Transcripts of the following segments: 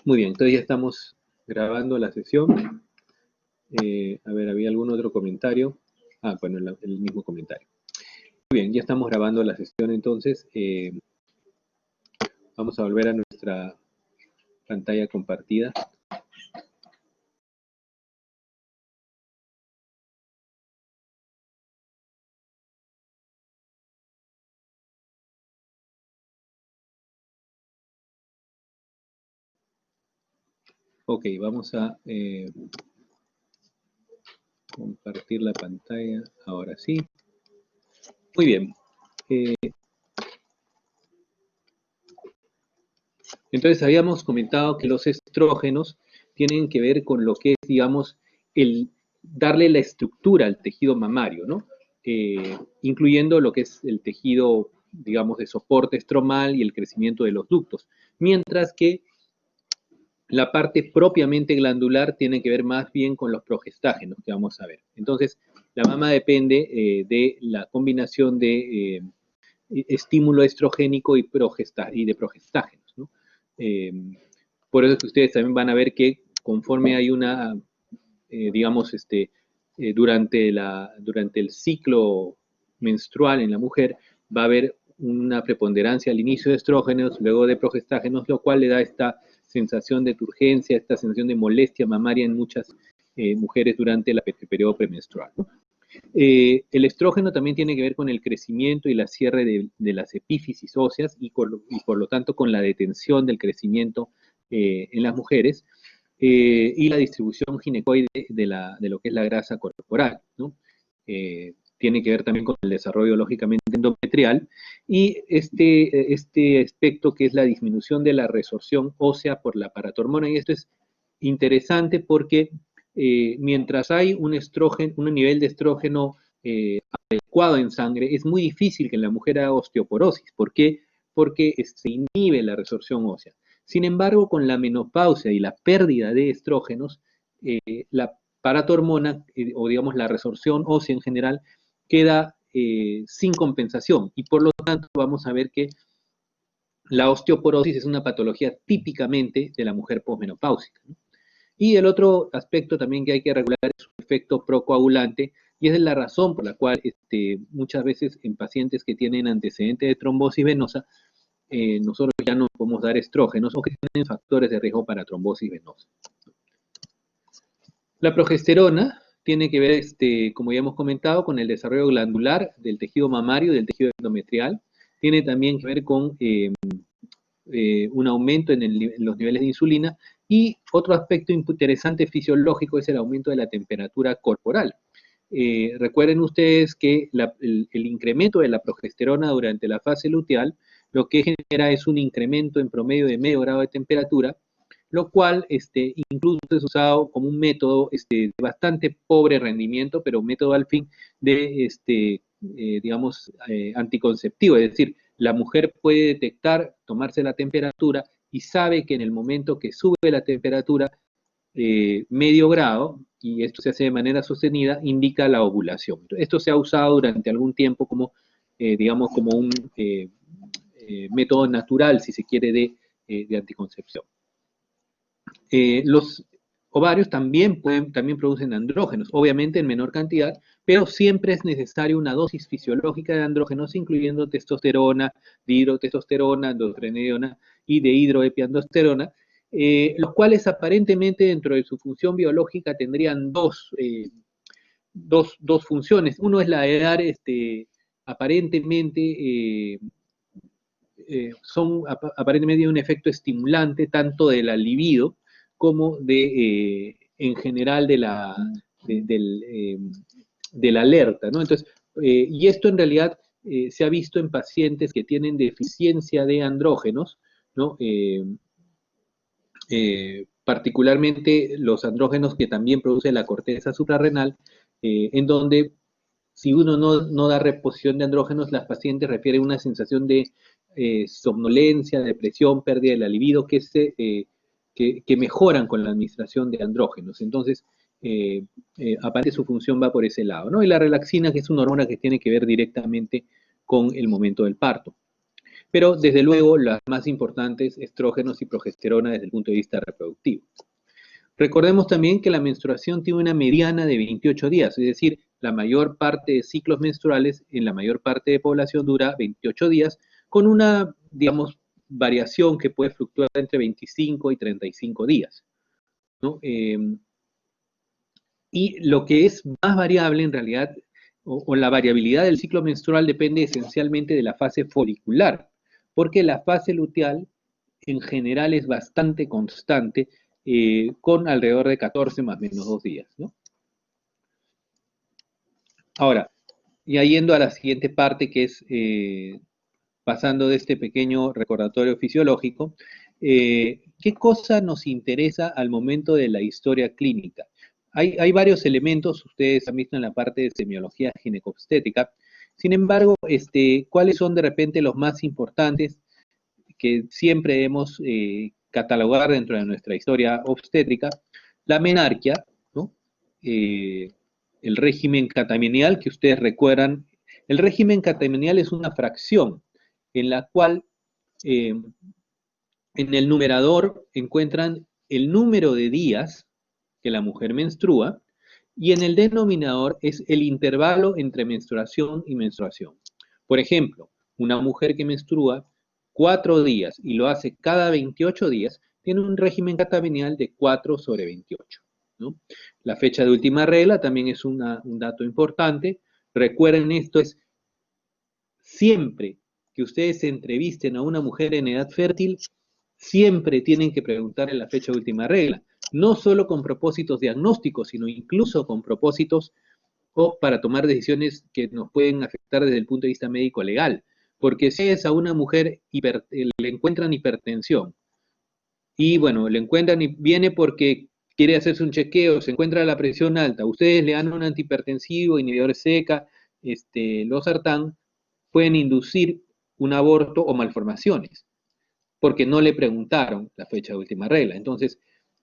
Muy bien, entonces ya estamos grabando la sesión. A ver, ¿había algún otro comentario? Ah, bueno, el mismo comentario. Muy bien, ya estamos grabando la sesión entonces. Vamos a volver a nuestra pantalla compartida. Ok, vamos a compartir la pantalla. Ahora sí. Muy bien. Entonces habíamos comentado que los estrógenos tienen que ver con lo que es, digamos, el darle la estructura al tejido mamario, ¿no? Incluyendo lo que es el tejido, digamos, de soporte estromal y el crecimiento de los ductos. Mientras que la parte propiamente glandular tiene que ver más bien con los progestágenos que vamos a ver. Entonces, la mama depende de la combinación de estímulo estrogénico y de progestágenos, ¿no? Eh, por eso es que ustedes también van a ver que conforme hay una, digamos, durante el ciclo menstrual en la mujer, va a haber una preponderancia al inicio de estrógenos, luego de progestágenos, lo cual le da esta sensación de turgencia, esta sensación de molestia mamaria en muchas mujeres durante el periodo premenstrual, ¿no? El estrógeno también tiene que ver con el crecimiento y la cierre de las epífisis óseas y por lo tanto con la detención del crecimiento en las mujeres y la distribución ginecoide de lo que es la grasa corporal, ¿no? Tiene que ver también con el desarrollo lógicamente endometrial y este aspecto que es la disminución de la resorción ósea por la paratormona. Y esto es interesante porque mientras hay un nivel de estrógeno adecuado en sangre, es muy difícil que en la mujer haga osteoporosis. ¿Por qué? Porque se inhibe la resorción ósea. Sin embargo, con la menopausia y la pérdida de estrógenos, la paratormona, o digamos la resorción ósea en general, queda sin compensación y por lo tanto vamos a ver que la osteoporosis es una patología típicamente de la mujer posmenopáusica, ¿no? Y el otro aspecto también que hay que regular es su efecto procoagulante, y esa es la razón por la cual muchas veces en pacientes que tienen antecedentes de trombosis venosa, nosotros ya no podemos dar estrógenos o que tienen factores de riesgo para trombosis venosa. La progesterona tiene que ver, como ya hemos comentado, con el desarrollo glandular del tejido mamario y del tejido endometrial. Tiene también que ver con un aumento en los niveles de insulina. Y otro aspecto interesante fisiológico es el aumento de la temperatura corporal. Recuerden ustedes que el incremento de la progesterona durante la fase luteal lo que genera es un incremento en promedio de medio grado de temperatura, lo cual incluso es usado como un método de bastante pobre rendimiento, pero un método al fin de, digamos, anticonceptivo. Es decir, la mujer puede detectar, tomarse la temperatura y sabe que en el momento que sube la temperatura medio grado, y esto se hace de manera sostenida, indica la ovulación. Esto se ha usado durante algún tiempo como, digamos, como un método natural, si se quiere, de anticoncepción. Los ovarios también producen andrógenos, obviamente en menor cantidad, pero siempre es necesaria una dosis fisiológica de andrógenos, incluyendo testosterona, dihidrotestosterona, androstenediona y dehidroepiandrosterona, los cuales aparentemente dentro de su función biológica tendrían dos funciones. Uno es la de dar aparentemente son aparentemente un efecto estimulante tanto de la libido como en general de la alerta, ¿no? Entonces, y esto en realidad se ha visto en pacientes que tienen deficiencia de andrógenos, ¿no? Particularmente los andrógenos que también produce la corteza suprarrenal, en donde si uno no da reposición de andrógenos, las pacientes refieren una sensación de somnolencia, depresión, pérdida de la libido, que mejoran con la administración de andrógenos. Entonces, aparte su función va por ese lado, ¿no? Y la relaxina, que es una hormona que tiene que ver directamente con el momento del parto. pero desde luego las más importantes, estrógenos y progesterona desde el punto de vista reproductivo. Recordemos también que la menstruación tiene una mediana de 28 días, es decir, la mayor parte de ciclos menstruales en la mayor parte de población dura 28 días, con una, digamos, variación que puede fluctuar entre 25 y 35 días, ¿no? Y lo que es más variable en realidad, o la variabilidad del ciclo menstrual depende esencialmente de la fase folicular, porque la fase luteal en general es bastante constante, con alrededor de 14 más o menos 2 días, ¿no? Ahora, ya yendo a la siguiente parte, que es pasando de este pequeño recordatorio fisiológico, ¿qué cosa nos interesa al momento de la historia clínica? Hay varios elementos, ustedes han visto en la parte de semiología ginecobstétrica. Sin embargo, ¿cuáles son de repente los más importantes que siempre debemos catalogar dentro de nuestra historia obstétrica? La menarquia, ¿no? El régimen catamenial, que ustedes recuerdan. El régimen catamenial es una fracción en la cual en el numerador encuentran el número de días que la mujer menstrua, y en el denominador es el intervalo entre menstruación y menstruación. Por ejemplo, una mujer que menstrua 4 días y lo hace cada 28 días, tiene un régimen catamenial de 4/28, ¿no? La fecha de última regla también es un dato importante. Recuerden esto, es siempre que ustedes entrevisten a una mujer en edad fértil, siempre tienen que preguntarle la fecha de última regla, no solo con propósitos diagnósticos, sino incluso con propósitos o para tomar decisiones que nos pueden afectar desde el punto de vista médico-legal. Porque si es a una mujer, le encuentran hipertensión, y bueno, le encuentran y viene porque quiere hacerse un chequeo, se encuentra la presión alta, ustedes le dan un antihipertensivo, inhibidor seca, losartán, pueden inducir un aborto o malformaciones, porque no le preguntaron la fecha de última regla. Entonces,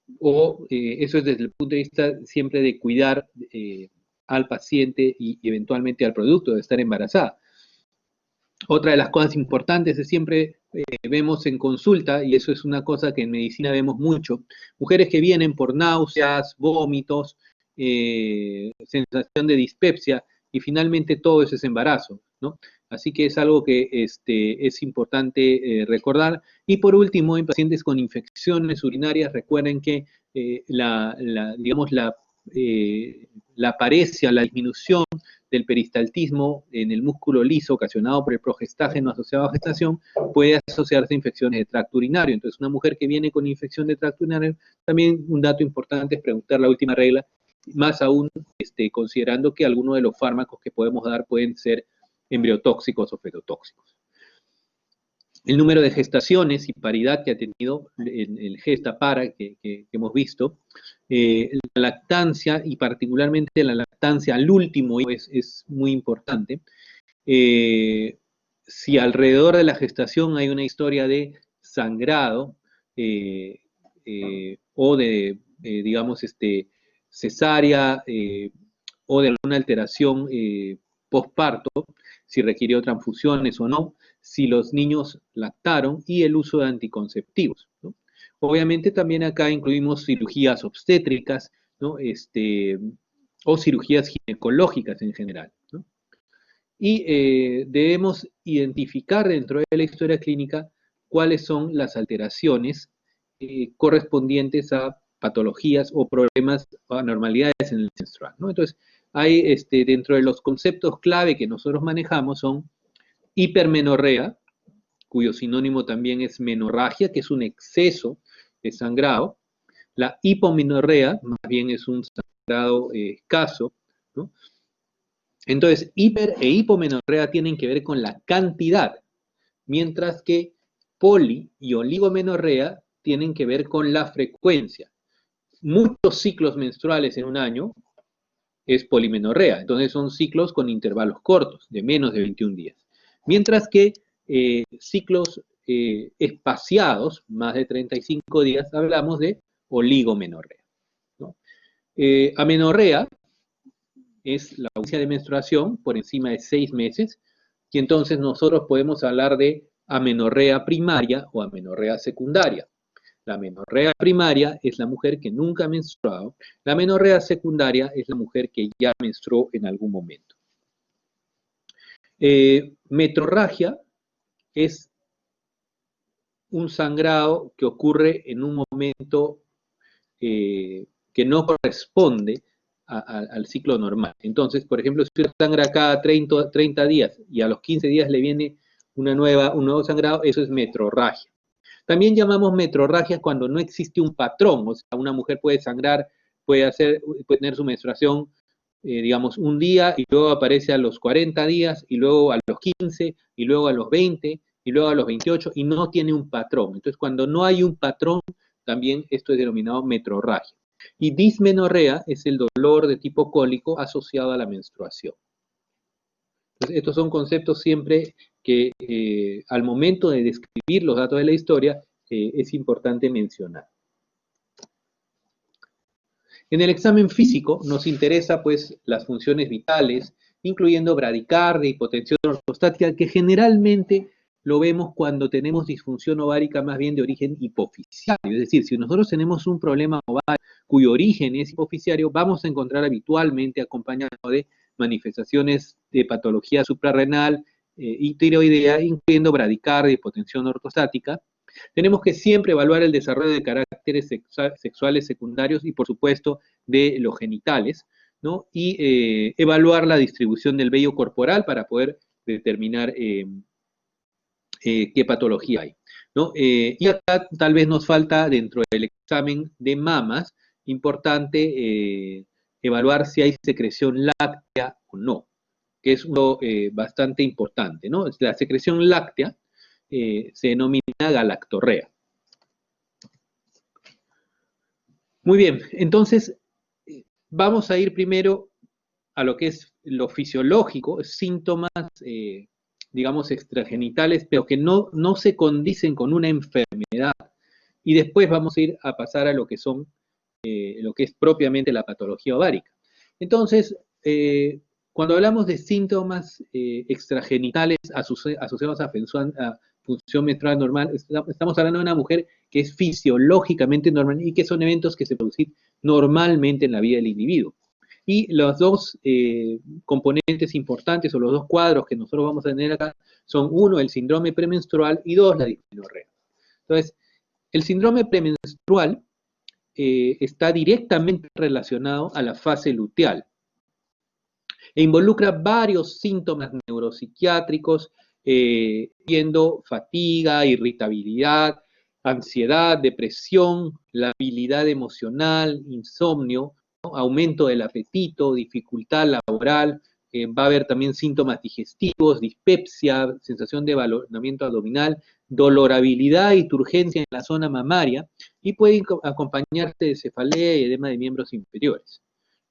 eso es desde el punto de vista siempre de cuidar al paciente y eventualmente al producto de estar embarazada. Otra de las cosas importantes es siempre vemos en consulta, y eso es una cosa que en medicina vemos mucho, mujeres que vienen por náuseas, vómitos, sensación de dispepsia, y finalmente todo eso es embarazo, ¿no? Así que es algo que es importante recordar. Y por último, en pacientes con infecciones urinarias, recuerden que digamos, la paresia, la disminución del peristaltismo en el músculo liso ocasionado por el progestágeno asociado a gestación puede asociarse a infecciones de tracto urinario. Entonces, una mujer que viene con infección de tracto urinario, también un dato importante es preguntar la última regla, más aún considerando que algunos de los fármacos que podemos dar pueden ser embriotóxicos o fetotóxicos. El número de gestaciones y paridad que ha tenido el gesta-para que hemos visto, la lactancia y particularmente la lactancia al último es muy importante. Si alrededor de la gestación hay una historia de sangrado o de, digamos, cesárea o de alguna alteración postparto, si requirió transfusiones o no, si los niños lactaron y el uso de anticonceptivos, ¿no? Obviamente también acá incluimos cirugías obstétricas, ¿no? O cirugías ginecológicas en general, ¿no? Y debemos identificar dentro de la historia clínica cuáles son las alteraciones correspondientes a patologías o problemas o anormalidades en el menstrual, ¿no? Entonces, hay dentro de los conceptos clave que nosotros manejamos son hipermenorrea, cuyo sinónimo también es menorragia, que es un exceso de sangrado. La hipomenorrea, más bien es un sangrado escaso, ¿no? Entonces, hiper e hipomenorrea tienen que ver con la cantidad, mientras que poli y oligomenorrea tienen que ver con la frecuencia. Muchos ciclos menstruales en un año es polimenorrea, entonces son ciclos con intervalos cortos, de menos de 21 días. Mientras que ciclos espaciados, más de 35 días, hablamos de oligomenorrea, ¿no? Amenorrea es la ausencia de menstruación por encima de 6 meses, y entonces nosotros podemos hablar de amenorrea primaria o amenorrea secundaria. La amenorrea primaria es la mujer que nunca ha menstruado, la amenorrea secundaria es la mujer que ya menstruó en algún momento. Metrorragia es un sangrado que ocurre en un momento que no corresponde al ciclo normal. Entonces, por ejemplo, si usted sangra cada 30 días y a los 15 días le viene un nuevo sangrado, eso es metrorragia. También llamamos metrorragia cuando no existe un patrón, o sea, una mujer puede sangrar, puede tener su menstruación, digamos, un día y luego aparece a los 40 días y luego a los 15 y luego a los 20 y luego a los 28 y no tiene un patrón. Entonces, cuando no hay un patrón, también esto es denominado metrorragia. Y dismenorrea es el dolor de tipo cólico asociado a la menstruación. Entonces, estos son conceptos siempre que al momento de describir los datos de la historia es importante mencionar. En el examen físico nos interesa pues las funciones vitales, incluyendo bradicardia, hipotensión ortostática, que generalmente lo vemos cuando tenemos disfunción ovárica más bien de origen hipofisiario. Es decir, si nosotros tenemos un problema ovárico cuyo origen es hipofisiario, vamos a encontrar habitualmente acompañado de manifestaciones de patología suprarrenal y tiroidea, incluyendo bradicardia, hipotensión ortostática. Tenemos que siempre evaluar el desarrollo de caracteres sexuales secundarios y, por supuesto, de los genitales, ¿no? Y evaluar la distribución del vello corporal para poder determinar qué patología hay, ¿no? Y acá tal vez nos falta, dentro del examen de mamas, importante evaluar si hay secreción láctea o no, que es uno bastante importante, ¿no? La secreción láctea se denomina galactorrea. Muy bien, entonces vamos a ir primero a lo que es lo fisiológico, síntomas, digamos, extragenitales, pero que no se condicen con una enfermedad. Y después vamos a ir a pasar a lo que son, lo que es propiamente la patología ovárica. Entonces, cuando hablamos de síntomas extragenitales asociados a función menstrual normal, estamos hablando de una mujer que es fisiológicamente normal y que son eventos que se producen normalmente en la vida del individuo. Y los dos componentes importantes o los dos cuadros que nosotros vamos a tener acá son, uno, el síndrome premenstrual y dos, la dismenorrea. Entonces, el síndrome premenstrual está directamente relacionado a la fase luteal e involucra varios síntomas neuropsiquiátricos, viendo fatiga, irritabilidad, ansiedad, depresión, labilidad emocional, insomnio, ¿no? Aumento del apetito, dificultad laboral, va a haber también síntomas digestivos, dispepsia, sensación de balonamiento abdominal, dolorabilidad y turgencia en la zona mamaria, y puede acompañarse de cefalea y edema de miembros inferiores,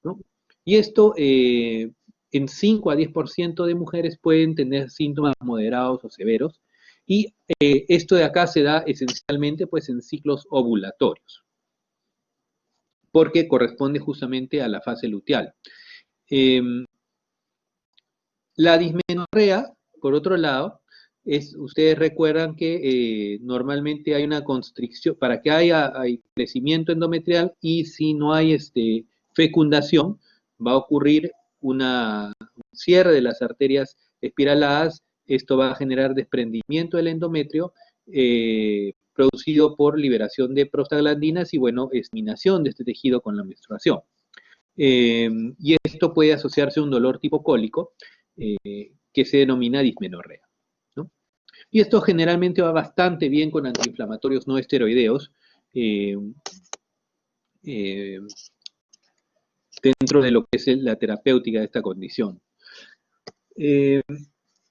¿no? Y esto en 5 a 10% de mujeres pueden tener síntomas moderados o severos, y esto de acá se da esencialmente pues en ciclos ovulatorios, porque corresponde justamente a la fase luteal. La dismenorrea, por otro lado, ustedes recuerdan que normalmente hay una constricción, para que hay crecimiento endometrial, y si no hay fecundación, va a ocurrir un cierre de las arterias espiraladas. Esto va a generar desprendimiento del endometrio, producido por liberación de prostaglandinas y, bueno, eliminación de este tejido con la menstruación. Y esto puede asociarse a un dolor tipo cólico, que se denomina dismenorrea, ¿no? Y esto generalmente va bastante bien con antiinflamatorios no esteroideos, dentro de lo que es la terapéutica de esta condición.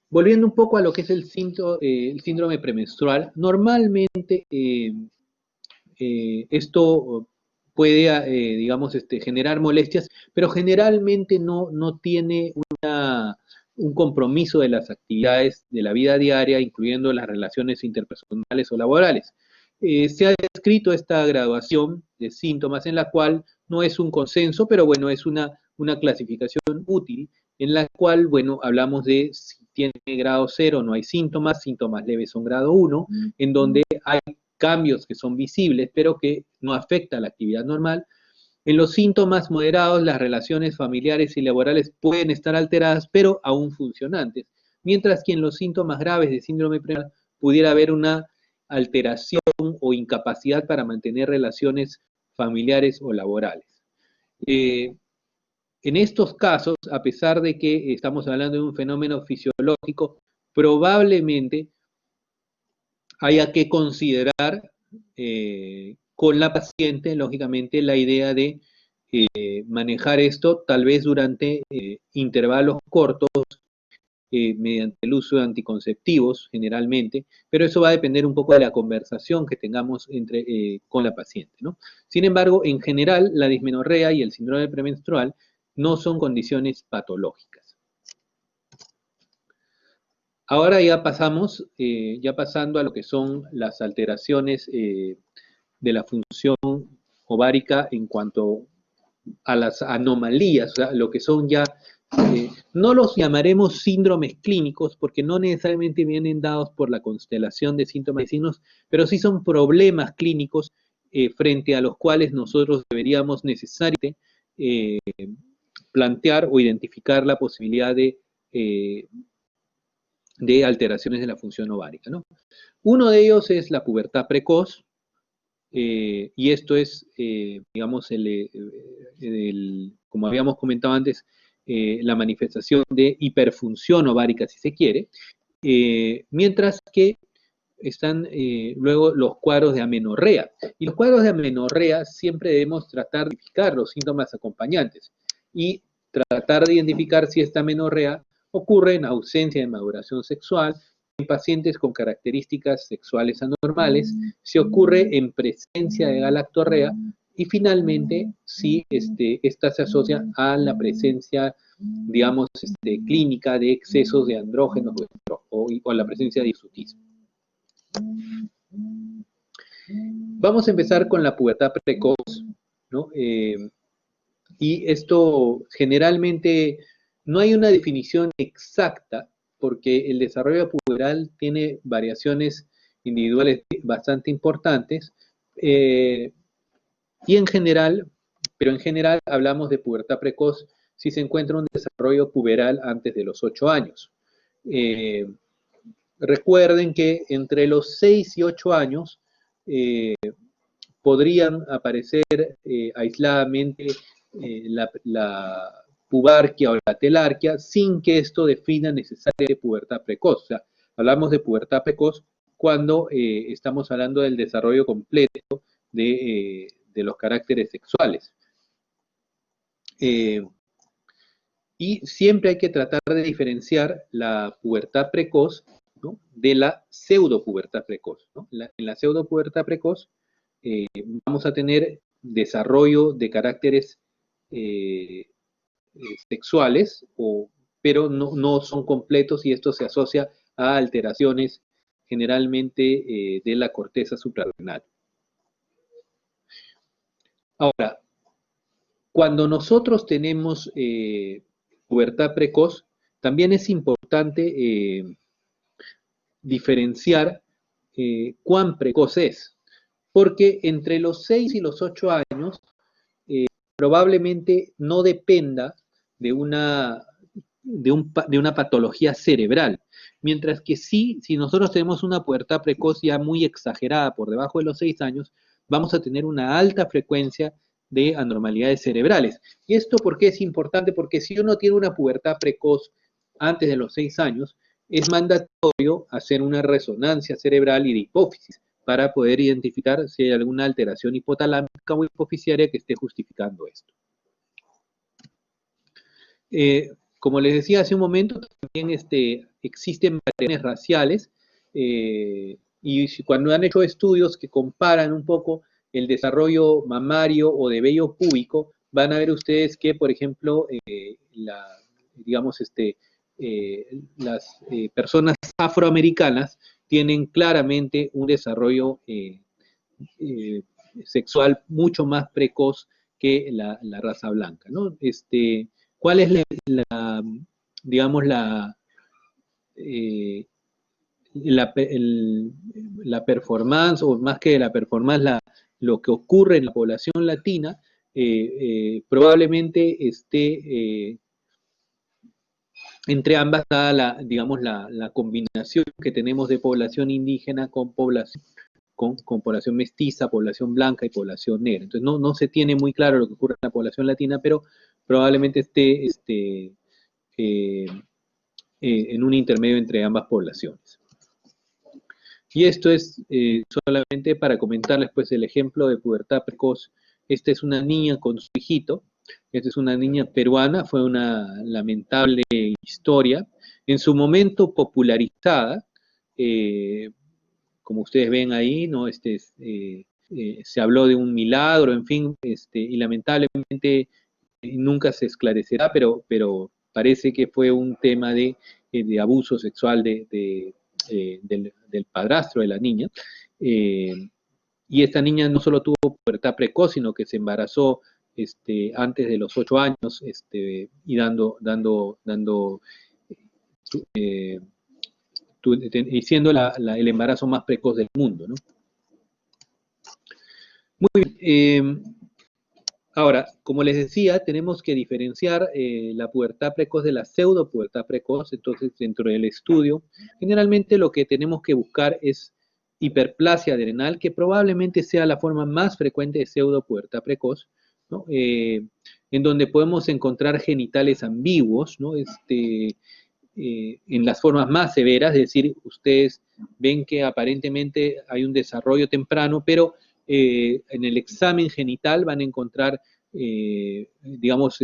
Volviendo un poco a lo que es el síndrome premenstrual, normalmente esto puede, digamos, generar molestias, pero generalmente no tiene un compromiso de las actividades de la vida diaria, incluyendo las relaciones interpersonales o laborales. Se ha descrito esta graduación de síntomas en la cual no es un consenso, pero bueno, es una clasificación útil en la cual, bueno, hablamos de tiene grado 0 no hay síntomas leves son grado 1, en donde hay cambios que son visibles, pero que no afectan la actividad normal. En los síntomas moderados, las relaciones familiares y laborales pueden estar alteradas, pero aún funcionantes, mientras que en los síntomas graves de síndrome premenstrual pudiera haber una alteración o incapacidad para mantener relaciones familiares o laborales. En estos casos, a pesar de que estamos hablando de un fenómeno fisiológico, probablemente haya que considerar con la paciente, lógicamente, la idea de manejar esto tal vez durante intervalos cortos, mediante el uso de anticonceptivos generalmente, pero eso va a depender un poco de la conversación que tengamos con la paciente, ¿no? Sin embargo, en general, la dismenorrea y el síndrome premenstrual no son condiciones patológicas. Ahora ya pasando a lo que son las alteraciones de la función ovárica en cuanto a las anomalías, o sea, lo que son ya, no los llamaremos síndromes clínicos porque no necesariamente vienen dados por la constelación de síntomas y signos, pero sí son problemas clínicos frente a los cuales nosotros deberíamos necesariamente plantear o identificar la posibilidad de alteraciones de la función ovárica, ¿no? Uno de ellos es la pubertad precoz, y esto es, digamos, como habíamos comentado antes, la manifestación de hiperfunción ovárica, si se quiere, mientras que están luego los cuadros de amenorrea. Y los cuadros de amenorrea siempre debemos tratar de identificar los síntomas acompañantes y tratar de identificar si esta amenorrea ocurre en ausencia de maduración sexual, en pacientes con características sexuales anormales, si ocurre en presencia de galactorrea y finalmente si esta se asocia a la presencia, digamos, clínica de excesos de andrógenos o la presencia de hirsutismo. Vamos a empezar con la pubertad precoz, ¿no? Y esto generalmente no hay una definición exacta porque el desarrollo puberal tiene variaciones individuales bastante importantes y en general hablamos de pubertad precoz si se encuentra un desarrollo puberal antes de los 8 años. Recuerden que entre los 6 y 8 años podrían aparecer aisladamente la pubarquia o la telarquia sin que esto defina necesariamente pubertad precoz. O sea, hablamos de pubertad precoz cuando estamos hablando del desarrollo completo de los caracteres sexuales. Y siempre hay que tratar de diferenciar la pubertad precoz, ¿no?, de la pseudopubertad precoz, ¿no? En la pseudopubertad precoz vamos a tener desarrollo de caracteres sexuales, pero no son completos y esto se asocia a alteraciones generalmente de la corteza suprarrenal. Ahora, cuando nosotros tenemos pubertad precoz, también es importante diferenciar cuán precoz es, porque entre los 6 y los 8 años probablemente no dependa de una patología cerebral, mientras que sí, si nosotros tenemos una pubertad precoz ya muy exagerada por debajo de los 6 años, vamos a tener una alta frecuencia de anormalidades cerebrales. ¿Y esto por qué es importante? Porque si uno tiene una pubertad precoz antes de los 6 años, es mandatorio hacer una resonancia cerebral y de hipófisis para poder identificar si hay alguna alteración hipotalámica o hipofisiaria que esté justificando esto. Como les decía hace un momento, también existen variaciones raciales y cuando han hecho estudios que comparan un poco el desarrollo mamario o de vello púbico, van a ver ustedes que, por ejemplo, las personas afroamericanas tienen claramente un desarrollo sexual mucho más precoz que la raza blanca, ¿no? ¿Cuál es digamos, la performance, o más que la performance, lo que ocurre en la población latina, probablemente esté entre ambas, dada digamos, la combinación que tenemos de población indígena con población mestiza, población blanca y población negra. Entonces no se tiene muy claro lo que ocurre en la población latina, pero probablemente esté en un intermedio entre ambas poblaciones. Y esto es solamente para comentarles pues el ejemplo de pubertad precoz. Esta es una niña con su hijito. Esta es una niña peruana, fue una lamentable historia. En su momento popularizada, como ustedes ven ahí, ¿no? Se habló de un milagro, en fin, y lamentablemente nunca se esclarecerá, pero parece que fue un tema de abuso sexual del padrastro de la niña. Y esta niña no solo tuvo pubertad precoz, sino que se embarazó antes de los 8 años y y siendo el embarazo más precoz del mundo, ¿no? Muy bien. Ahora, como les decía, tenemos que diferenciar la pubertad precoz de la pseudo pubertad precoz. Entonces, dentro del estudio, generalmente lo que tenemos que buscar es hiperplasia adrenal, que probablemente sea la forma más frecuente de pseudo pubertad precoz, ¿no? En donde podemos encontrar genitales ambiguos, ¿no? En las formas más severas, es decir, ustedes ven que aparentemente hay un desarrollo temprano, pero en el examen genital van a encontrar, digamos,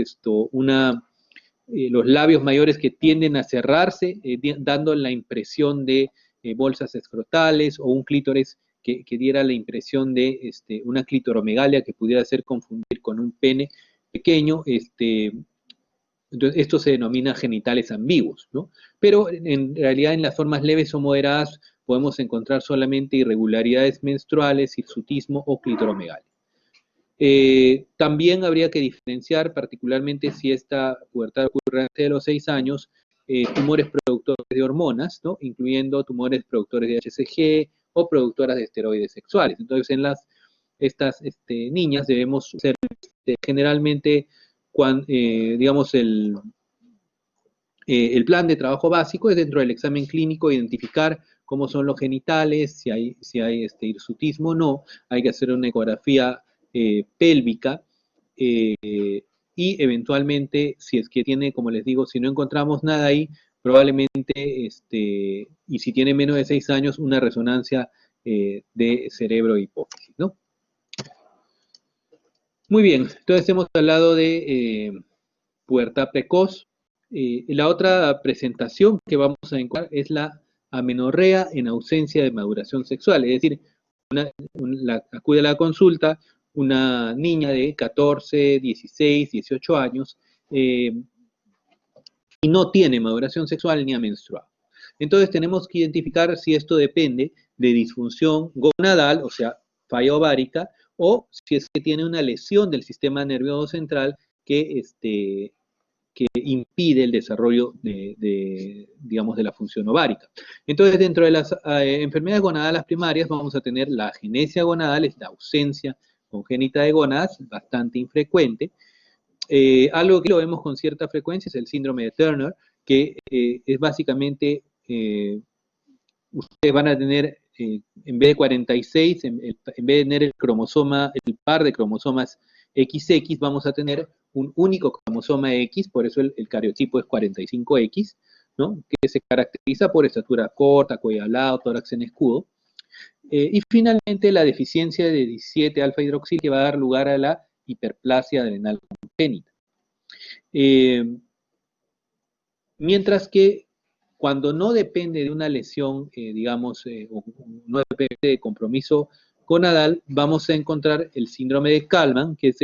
los labios mayores que tienden a cerrarse, dando la impresión de bolsas escrotales, o un clítoris que diera la impresión de una clitoromegalia que pudiera ser confundir con un pene pequeño. Entonces, esto se denomina genitales ambiguos, ¿no? Pero en realidad en las formas leves o moderadas podemos encontrar solamente irregularidades menstruales, hirsutismo o clitoromegalia. También habría que diferenciar, particularmente si esta pubertad ocurre antes de los 6 años, tumores productores de hormonas, ¿no? Incluyendo tumores productores de HCG o productoras de esteroides sexuales. Entonces, en estas niñas debemos ser generalmente, digamos, el plan de trabajo básico es, dentro del examen clínico, identificar cómo son los genitales, si hay hirsutismo o no. Hay que hacer una ecografía pélvica, y eventualmente, si es que tiene, como les digo, si no encontramos nada ahí, probablemente, y si tiene menos de 6 años, una resonancia de cerebro e hipófisis, ¿no? Muy bien, entonces hemos hablado de pubertad precoz. La otra presentación que vamos a encontrar es la amenorrea en ausencia de maduración sexual, es decir, acude a la consulta una niña de 14, 16, 18 años, y no tiene maduración sexual ni ha menstruado. Entonces tenemos que identificar si esto depende de disfunción gonadal, o sea, falla ovárica, o si es que tiene una lesión del sistema nervioso central que impide el desarrollo digamos, de la función ovárica. Entonces, dentro de las enfermedades gonadales primarias vamos a tener la agenesia gonadal, esta ausencia congénita de gónadas, bastante infrecuente. Algo que lo vemos con cierta frecuencia es el síndrome de Turner, que es básicamente, ustedes van a tener, en vez de 46, en vez de tener el par de cromosomas XX, vamos a tener un único cromosoma X, por eso el cariotipo es 45X, ¿no? Que se caracteriza por estatura corta, cuello alado, tórax en escudo. Y finalmente la deficiencia de 17 alfa hidroxil, que va a dar lugar a la hiperplasia adrenal congénita. Mientras que cuando no depende de una lesión, digamos, o no depende de compromiso gonadal, vamos a encontrar el síndrome de Kallmann, que es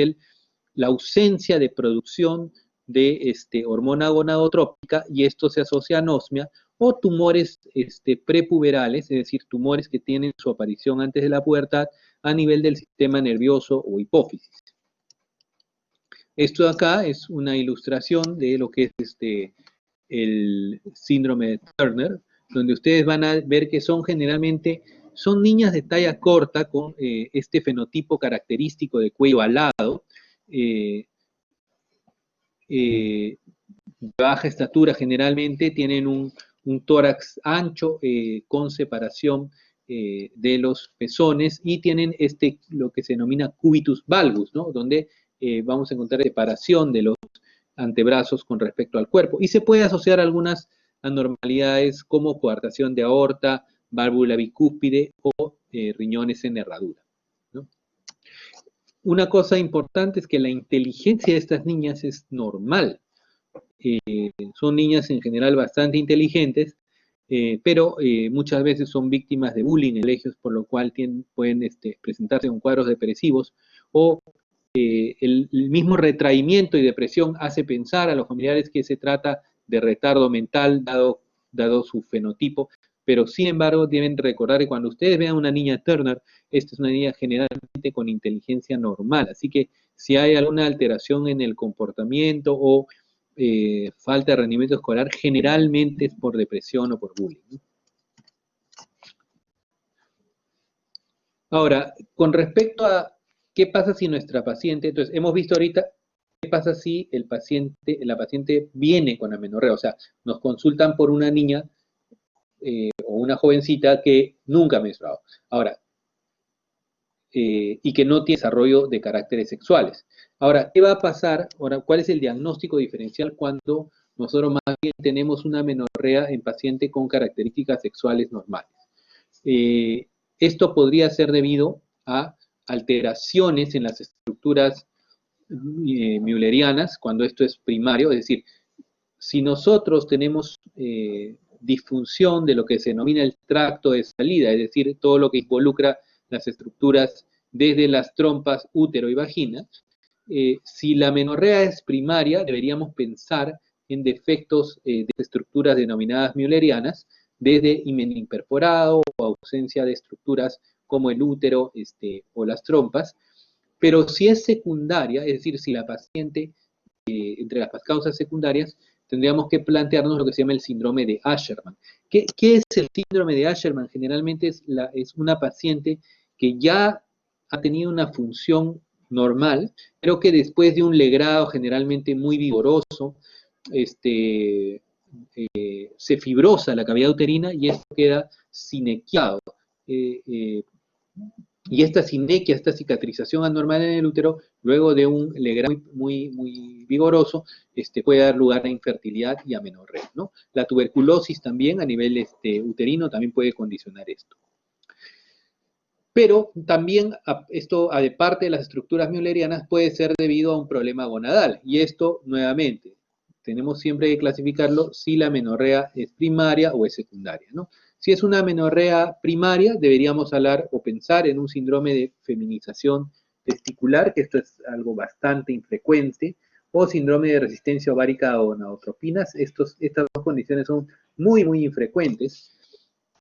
la ausencia de producción de hormona gonadotrópica, y esto se asocia a anosmia o tumores prepuberales, es decir, tumores que tienen su aparición antes de la pubertad a nivel del sistema nervioso o hipófisis. Esto de acá es una ilustración de lo que es el síndrome de Turner, donde ustedes van a ver que son generalmente, son niñas de talla corta con este fenotipo característico de cuello alado, eh, de baja estatura generalmente, tienen un tórax ancho con separación de los pezones y tienen lo que se denomina cubitus valgus, ¿no? Donde vamos a encontrar separación de los antebrazos con respecto al cuerpo. Y se puede asociar a algunas anormalidades como coartación de aorta, válvula bicúspide o riñones en herradura, ¿no? Una cosa importante es que la inteligencia de estas niñas es normal. Son niñas en general bastante inteligentes, pero muchas veces son víctimas de bullying en colegios, por lo cual pueden presentarse con cuadros depresivos o el mismo retraimiento y depresión hace pensar a los familiares que se trata de retardo mental dado su fenotipo, pero sin embargo deben recordar que cuando ustedes vean una niña Turner, esta es una niña generalmente con inteligencia normal, así que si hay alguna alteración en el comportamiento o falta de rendimiento escolar, generalmente es por depresión o por bullying, ¿no? Ahora, con respecto a qué pasa si nuestra paciente, entonces hemos visto ahorita qué pasa si la paciente viene con amenorrea, o sea, nos consultan por una niña o una jovencita que nunca ha menstruado. Ahora, y que no tiene desarrollo de caracteres sexuales. Ahora, ¿qué va a pasar? Ahora, ¿cuál es el diagnóstico diferencial cuando nosotros más bien tenemos una amenorrea en paciente con características sexuales normales? Esto podría ser debido a alteraciones en las estructuras müllerianas, cuando esto es primario, es decir, si nosotros tenemos disfunción de lo que se denomina el tracto de salida, es decir, todo lo que involucra las estructuras desde las trompas, útero y vagina, si la amenorrea es primaria, deberíamos pensar en defectos de estructuras denominadas müllerianas, desde himen imperforado o ausencia de estructuras como el útero o las trompas, pero si es secundaria, es decir, si la paciente, entre las causas secundarias, tendríamos que plantearnos lo que se llama el síndrome de Asherman. ¿Qué es el síndrome de Asherman? Generalmente es una paciente que ya ha tenido una función normal, pero que después de un legrado generalmente muy vigoroso, se fibrosa la cavidad uterina y esto queda sinequiado. Y esta sinequia, esta cicatrización anormal en el útero, luego de un legrado muy vigoroso, puede dar lugar a infertilidad y a amenorrea, ¿no? La tuberculosis también a nivel uterino también puede condicionar esto. Pero también esto, de parte de las estructuras müllerianas, puede ser debido a un problema gonadal. Y esto, nuevamente, tenemos siempre que clasificarlo si la amenorrea es primaria o es secundaria, ¿no? Si es una amenorrea primaria, deberíamos hablar o pensar en un síndrome de feminización testicular, que esto es algo bastante infrecuente, o síndrome de resistencia ovárica a gonadotropinas. Estas dos condiciones son muy infrecuentes.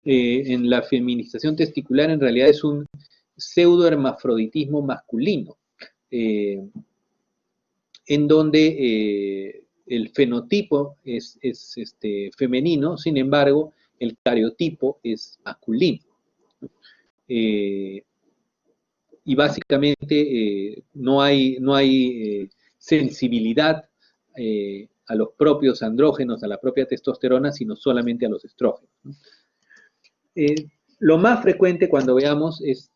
En la feminización testicular en realidad es un pseudohermafroditismo masculino, en donde el fenotipo es femenino, sin embargo, el cariotipo es masculino. Y básicamente no hay sensibilidad a los propios andrógenos, a la propia testosterona, sino solamente a los estrógenos, ¿no? Lo más frecuente cuando veamos es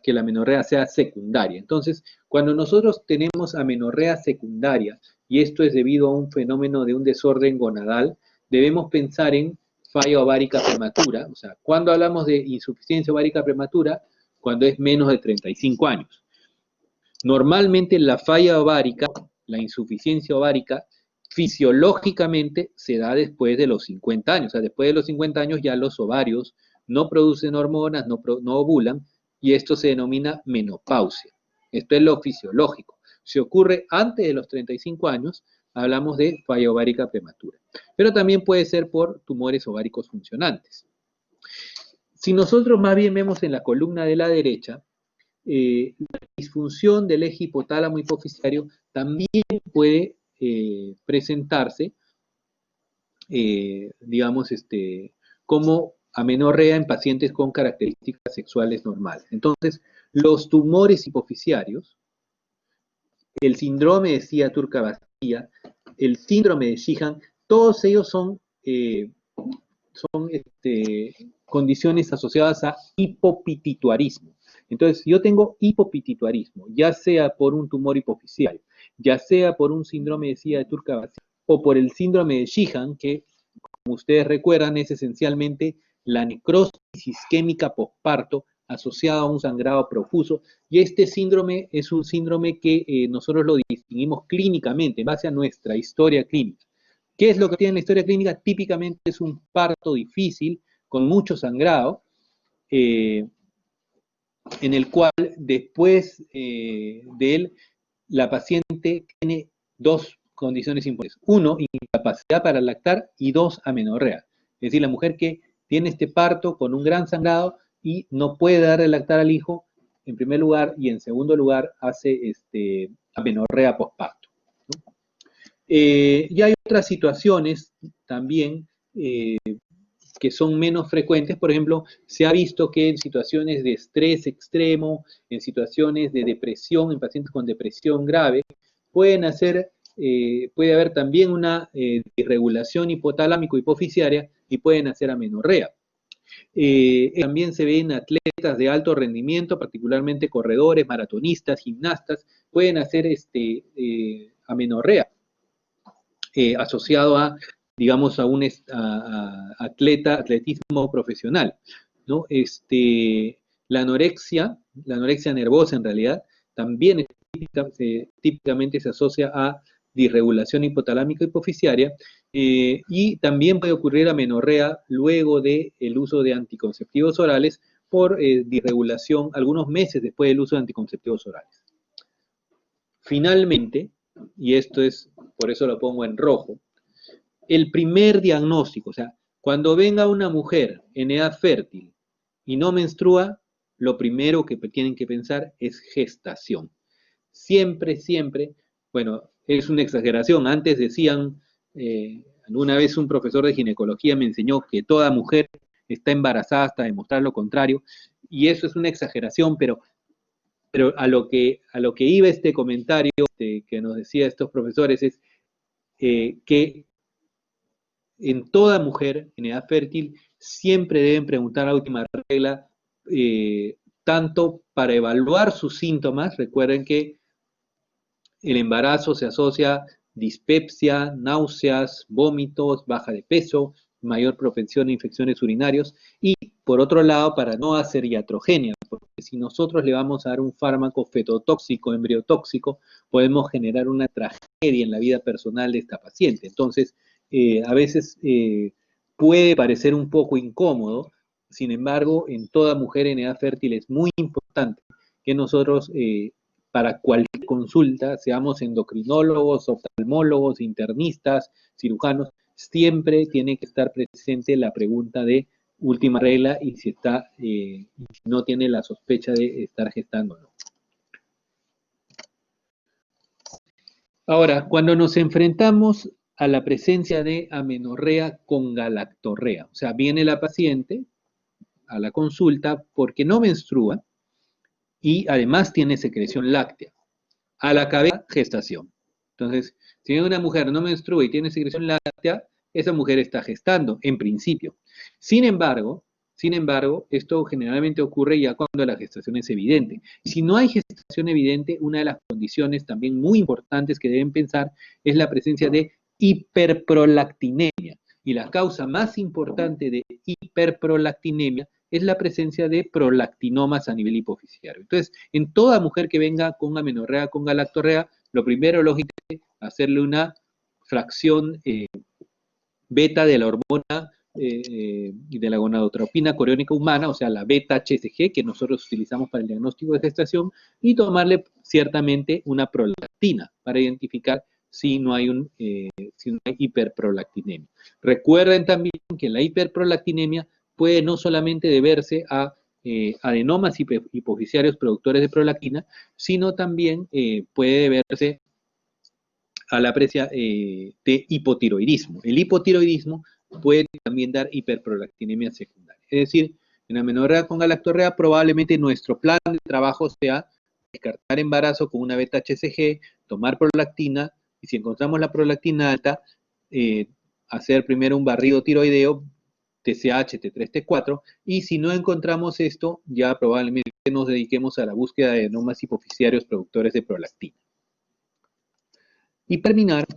que la amenorrea sea secundaria. Entonces, cuando nosotros tenemos amenorrea secundaria, y esto es debido a un fenómeno de un desorden gonadal, debemos pensar en falla ovárica prematura. O sea, cuando hablamos de insuficiencia ovárica prematura, cuando es menos de 35 años. Normalmente la falla ovárica, la insuficiencia ovárica, fisiológicamente se da después de los 50 años. O sea, después de los 50 años ya los ovarios no producen hormonas, no ovulan, y esto se denomina menopausia. Esto es lo fisiológico. Si ocurre antes de los 35 años, hablamos de falla ovárica prematura. Pero también puede ser por tumores ováricos funcionantes. Si nosotros más bien vemos en la columna de la derecha, la disfunción del eje hipotálamo hipofisiario también puede presentarse digamos, como amenorrea en pacientes con características sexuales normales. Entonces, los tumores hipoficiarios, el síndrome de Sia turca el síndrome de Sheehan, todos ellos son, condiciones asociadas a hipopituitarismo. Entonces, yo tengo hipopituitarismo, ya sea por un tumor hipoficiario, ya sea por un síndrome de Sia de turca o por el síndrome de Sheehan, que, como ustedes recuerdan, es esencialmente la necrosis isquémica posparto asociada a un sangrado profuso, y este síndrome es un síndrome que nosotros lo distinguimos clínicamente, en base a nuestra historia clínica. ¿Qué es lo que tiene la historia clínica? Típicamente es un parto difícil, con mucho sangrado, en el cual después de él, la paciente tiene dos condiciones importantes. Uno, incapacidad para lactar, y dos, amenorrea. Es decir, la mujer que tiene este parto con un gran sangrado y no puede dar de lactar al hijo, en primer lugar, y en segundo lugar, hace amenorrea posparto, ¿no? Y hay otras situaciones también que son menos frecuentes. Por ejemplo, se ha visto que en situaciones de estrés extremo, en situaciones de depresión, en pacientes con depresión grave, puede haber también una disregulación hipotalámico-hipoficiaria y pueden hacer amenorrea. También se ve en atletas de alto rendimiento, particularmente corredores, maratonistas, gimnastas, pueden hacer amenorrea asociado a, digamos, a un atletismo profesional, ¿no? La anorexia nervosa en realidad, también típicamente se asocia a disregulación hipotalámica hipoficiaria, y también puede ocurrir amenorrea luego del uso de anticonceptivos orales por disregulación algunos meses después del uso de anticonceptivos orales. Finalmente, y esto es, por eso lo pongo en rojo, el primer diagnóstico, o sea, cuando venga una mujer en edad fértil y no menstrua, lo primero que tienen que pensar es gestación. Siempre, siempre, bueno, es una exageración. Antes decían, alguna vez un profesor de ginecología me enseñó que toda mujer está embarazada hasta demostrar lo contrario, y eso es una exageración, pero a lo que iba este comentario que nos decía estos profesores es que en toda mujer en edad fértil siempre deben preguntar la última regla, tanto para evaluar sus síntomas. Recuerden que el embarazo se asocia dispepsia, náuseas, vómitos, baja de peso, mayor propensión a infecciones urinarias, y por otro lado, para no hacer iatrogenia, porque si nosotros le vamos a dar un fármaco fetotóxico, embriotóxico, podemos generar una tragedia en la vida personal de esta paciente. Entonces, a veces puede parecer un poco incómodo. Sin embargo, en toda mujer en edad fértil es muy importante que nosotros, para cualquier consulta, seamos endocrinólogos, oftalmólogos, internistas, cirujanos, siempre tiene que estar presente la pregunta de última regla y si no tiene la sospecha de estar gestando o no. Ahora, cuando nos enfrentamos a la presencia de amenorrea con galactorrea, o sea, viene la paciente a la consulta porque no menstrua y además tiene secreción láctea. A la cabeza, gestación. Entonces, si una mujer no menstrua y tiene secreción láctea, esa mujer está gestando, en principio. Sin embargo, esto generalmente ocurre ya cuando la gestación es evidente. Si no hay gestación evidente, una de las condiciones también muy importantes que deben pensar es la presencia de hiperprolactinemia. Y la causa más importante de hiperprolactinemia es la presencia de prolactinomas a nivel hipoficiario. Entonces, en toda mujer que venga con amenorrea, con galactorrea, lo primero, lógicamente, hacerle una fracción beta de la hormona de la gonadotropina coriónica humana, o sea, la beta-HCG, que nosotros utilizamos para el diagnóstico de gestación, y tomarle ciertamente una prolactina para identificar si no hay hiperprolactinemia. Recuerden también que la hiperprolactinemia puede no solamente deberse a adenomas hipoficiarios productores de prolactina, sino también puede deberse a la presencia de hipotiroidismo. El hipotiroidismo puede también dar hiperprolactinemia secundaria. Es decir, en amenorrea con galactorrea probablemente nuestro plan de trabajo sea descartar embarazo con una beta-HCG, tomar prolactina, y si encontramos la prolactina alta, hacer primero un barrido tiroideo, TSH, T3, T4, y si no encontramos esto, ya probablemente nos dediquemos a la búsqueda de adenomas hipoficiarios productores de prolactina. Y terminar,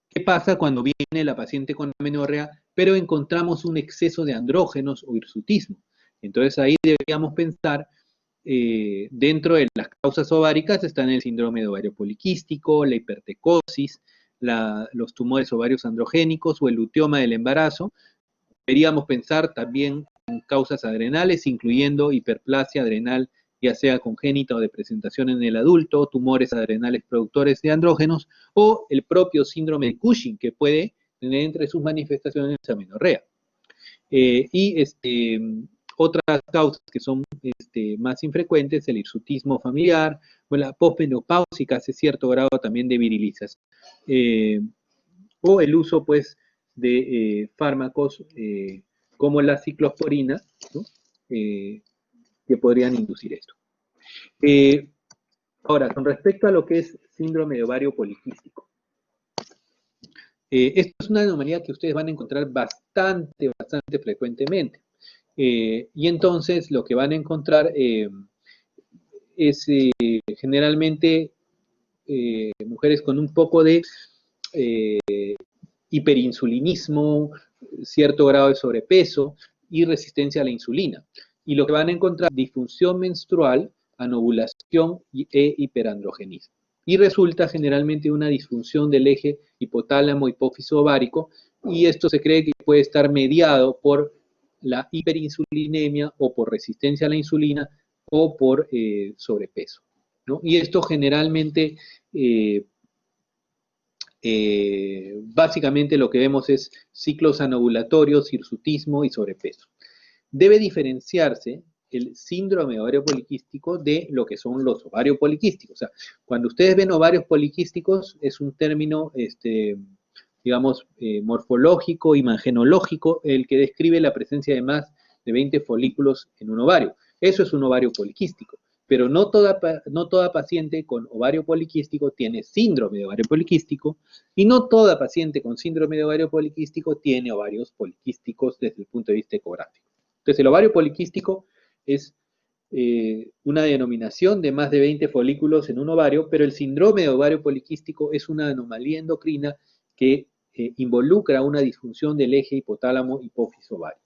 ¿qué pasa cuando viene la paciente con amenorrea, pero encontramos un exceso de andrógenos o hirsutismo? Entonces ahí deberíamos pensar, dentro de las causas ováricas están el síndrome de ovario poliquístico, la hipertecosis, los tumores ovarios androgénicos o el luteoma del embarazo. Deberíamos pensar también en causas adrenales, incluyendo hiperplasia adrenal, ya sea congénita o de presentación en el adulto, tumores adrenales productores de andrógenos, o el propio síndrome de Cushing, que puede tener entre sus manifestaciones amenorrea. Otras causas que son más infrecuentes, el hirsutismo familiar, o la posmenopáusica hace cierto grado también de virilización, o el uso, pues, de fármacos como la ciclosporina, ¿no? Que podrían inducir esto. Ahora, con respecto a lo que es síndrome de ovario poliquístico, esto es una anomalía que ustedes van a encontrar bastante frecuentemente. Y entonces lo que van a encontrar es generalmente mujeres con un poco de hiperinsulinismo, cierto grado de sobrepeso y resistencia a la insulina. Y lo que van a encontrar es disfunción menstrual, anovulación e hiperandrogenismo. Y resulta generalmente una disfunción del eje hipotálamo hipófiso ovárico, y esto se cree que puede estar mediado por la hiperinsulinemia o por resistencia a la insulina o por sobrepeso, ¿no? Y esto generalmente básicamente lo que vemos es ciclos anovulatorios, hirsutismo y sobrepeso. Debe diferenciarse el síndrome de ovario poliquístico de lo que son los ovarios poliquísticos. O sea, cuando ustedes ven ovarios poliquísticos es un término, digamos, morfológico, imagenológico, el que describe la presencia de más de 20 folículos en un ovario. Eso es un ovario poliquístico. Pero no toda paciente con ovario poliquístico tiene síndrome de ovario poliquístico, y no toda paciente con síndrome de ovario poliquístico tiene ovarios poliquísticos desde el punto de vista ecográfico. Entonces, el ovario poliquístico es una denominación de más de 20 folículos en un ovario, pero el síndrome de ovario poliquístico es una anomalía endocrina que involucra una disfunción del eje hipotálamo hipófiso ovárico.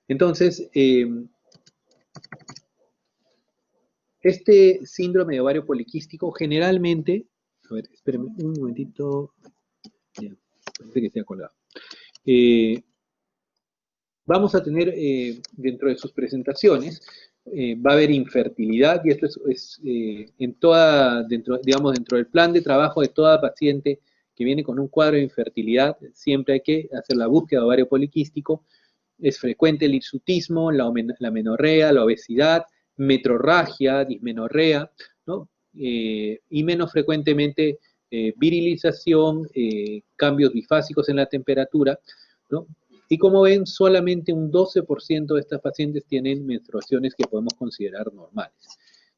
Entonces, este síndrome de ovario poliquístico generalmente, a ver, espérenme un momentito, ya, parece que se ha colgado. Vamos a tener dentro de sus presentaciones, va a haber infertilidad, y esto es dentro del plan de trabajo de toda paciente que viene con un cuadro de infertilidad, siempre hay que hacer la búsqueda de ovario poliquístico. Es frecuente el hirsutismo, la amenorrea, la obesidad, metrorragia, dismenorrea, ¿no? Y menos frecuentemente virilización, cambios bifásicos en la temperatura, ¿no? Y como ven, solamente un 12% de estas pacientes tienen menstruaciones que podemos considerar normales.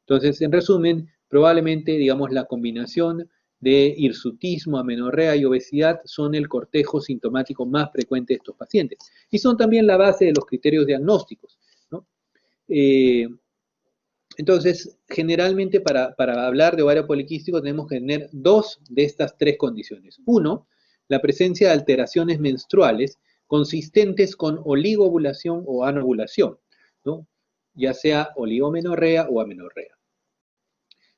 Entonces, en resumen, probablemente, digamos, la combinación de hirsutismo, amenorrea y obesidad son el cortejo sintomático más frecuente de estos pacientes. Y son también la base de los criterios diagnósticos, ¿no? Entonces, generalmente para hablar de ovario poliquístico tenemos que tener dos de estas tres condiciones. Uno, la presencia de alteraciones menstruales consistentes con oligoovulación o anovulación, ¿no? Ya sea oligomenorrea o amenorrea.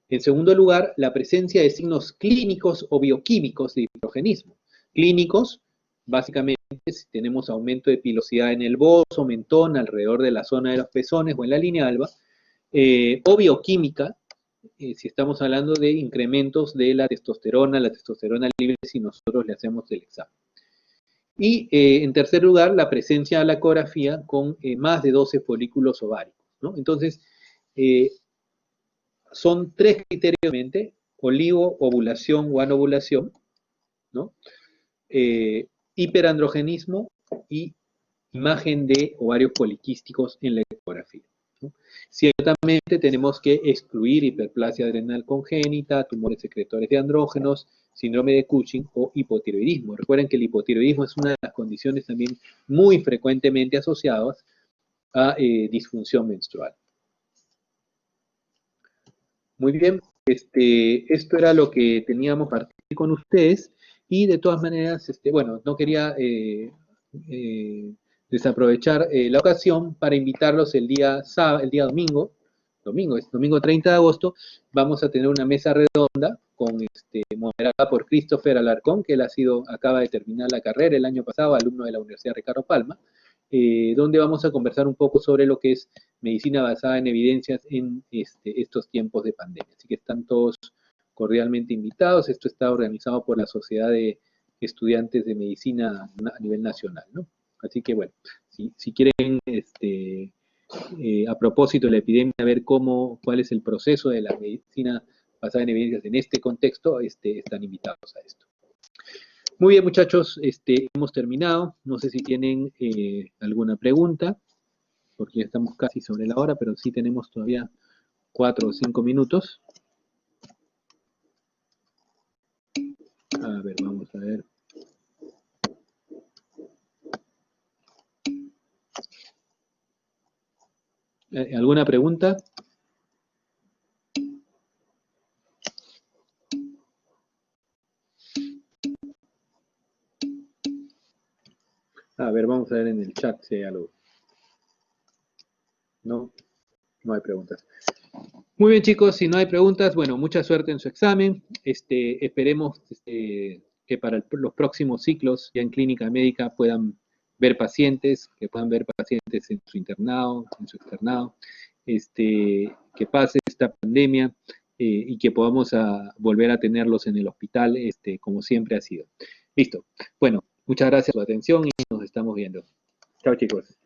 En segundo lugar, la presencia de signos clínicos o bioquímicos de hiperandrogenismo. Clínicos, básicamente, si tenemos aumento de pilosidad en el bozo, mentón, alrededor de la zona de los pezones o en la línea alba, o bioquímica, si estamos hablando de incrementos de la testosterona libre si nosotros le hacemos el examen. Y en tercer lugar, la presencia de la ecografía con más de 12 folículos ováricos, ¿no? Entonces, son tres criterios, olivo, ovulación o anovulación, ¿no? Hiperandrogenismo y imagen de ovarios poliquísticos en la ecografía, ¿no? Ciertamente tenemos que excluir hiperplasia adrenal congénita, tumores secretores de andrógenos, síndrome de Cushing o hipotiroidismo. Recuerden que el hipotiroidismo es una de las condiciones también muy frecuentemente asociadas a disfunción menstrual. Muy bien, esto era lo que teníamos para compartir con ustedes y de todas maneras, bueno, no quería desaprovechar la ocasión para invitarlos el día domingo, es domingo 30 de agosto, vamos a tener una mesa redonda moderada por Christopher Alarcón, que él acaba de terminar la carrera el año pasado, alumno de la Universidad Ricardo Palma, donde vamos a conversar un poco sobre lo que es medicina basada en evidencias en estos tiempos de pandemia. Así que están todos cordialmente invitados. Esto está organizado por la Sociedad de Estudiantes de Medicina a nivel nacional, ¿no? Así que bueno, si quieren, a propósito de la epidemia, ver cuál es el proceso de la medicina basada en evidencias en este contexto, están invitados a esto. Muy bien, muchachos, hemos terminado. No sé si tienen alguna pregunta, porque ya estamos casi sobre la hora, pero sí tenemos todavía 4 o 5 minutos. A ver, vamos a ver. ¿Alguna pregunta? A ver, vamos a ver en el chat si hay algo. No, no hay preguntas. Muy bien, chicos, si no hay preguntas, bueno, mucha suerte en su examen. Esperemos que para los próximos ciclos, ya en clínica médica, puedan ver pacientes, que puedan ver pacientes en su internado, en su externado, que pase esta pandemia y que podamos volver a tenerlos en el hospital, como siempre ha sido. Listo. Bueno, muchas gracias por su atención y nos estamos viendo. Chao, chicos.